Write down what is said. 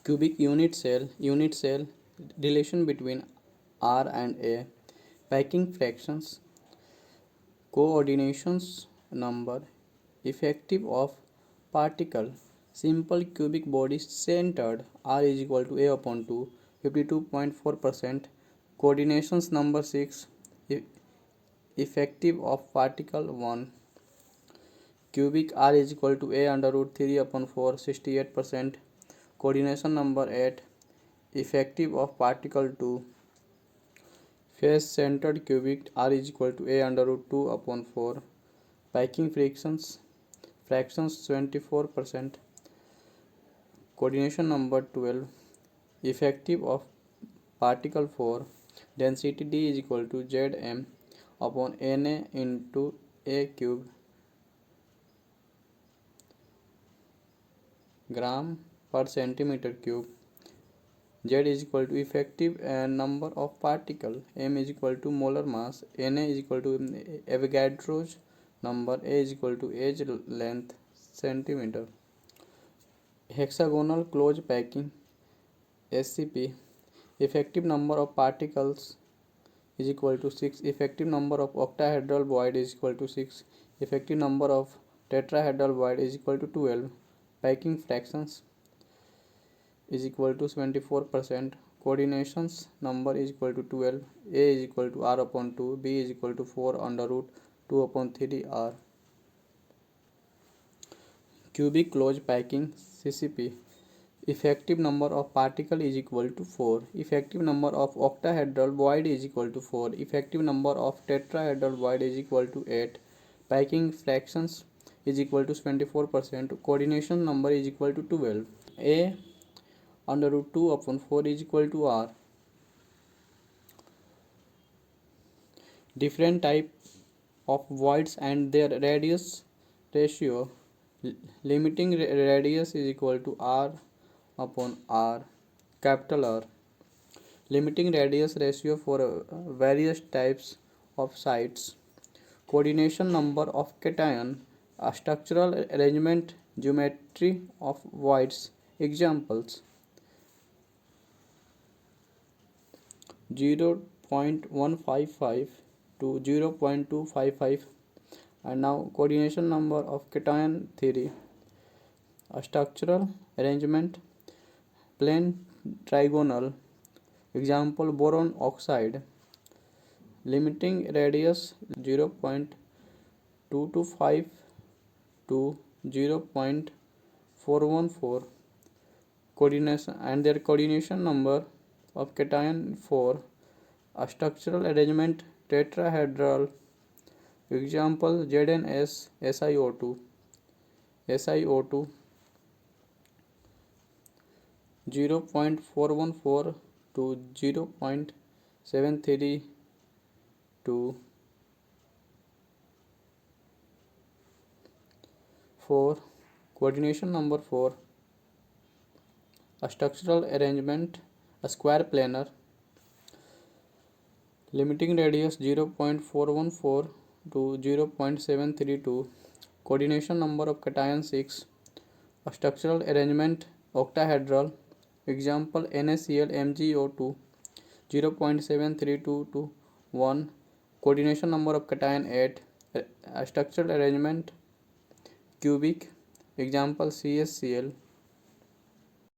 Cubic unit cell, relation between R and A, packing fractions, coordinations number, effective of particle, simple cubic body centered, R is equal to A upon 2, 52.4%, coordinations number 6, effective of particle 1, cubic R is equal to A under root 3 upon 4, 68%, coordination number 8, effective of particle 2, face centered cubic R is equal to A under root 2 upon 4, packing fractions 24%, coordination number 12, effective of particle 4, density D is equal to Zm upon Na into A cube gram per centimeter cube. Z is equal to effective number of particle, M is equal to molar mass, Na is equal to Avogadro's number, A is equal to edge length centimeter. Hexagonal closed packing SCP, effective number of particles is equal to 6, effective number of octahedral void is equal to 6, effective number of tetrahedral void is equal to 12, packing fractions is equal to 74%, coordinations number is equal to 12, A is equal to R upon 2, B is equal to 4 under root 2 upon 3 R. Cubic closed packing CCP, effective number of particle is equal to 4, effective number of octahedral void is equal to 4, effective number of tetrahedral void is equal to 8, packing fractions is equal to 24%, coordination number is equal to 12, A under root 2 upon 4 is equal to R. Different type of voids and their radius ratio. Limiting radius is equal to R upon R, capital R. Limiting radius ratio for various types of sites. Coordination number of cation, structural arrangement, geometry of voids. Examples: 0.155 to 0.255. And now coordination number of cation theory. A structural arrangement, plane trigonal. Example: boron oxide. Limiting radius 0.225 to 0.414. Coordination and their coordination number of cation 4. A structural arrangement tetrahedral. Example: ZnS SiO2 0.414 to 0.732. 4. Coordination number 4. A structural arrangement, a square planar. Limiting radius 0.414 to 0.732. Coordination number of cation 6. A structural arrangement octahedral. Example: NaCl MgO2 0.732 to 1. Coordination number of cation 8. A structural arrangement cubic. Example: CsCl